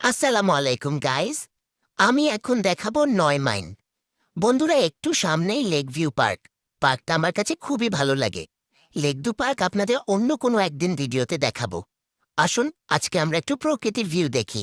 আসসালামু আলাইকুম গাইস। আমি এখন দেখাবো ৯ মাইল। বন্ধুরা, একটু সামনেই লেক ভিউ পার্ক। পার্কটা আমার কাছে খুবই ভালো লাগে। লেক ভিউ পার্ক আপনাদের অন্য কোনো একদিন ভিডিওতে দেখাবো। আসুন আজকে আমরা একটু প্রকৃতির ভিউ দেখি।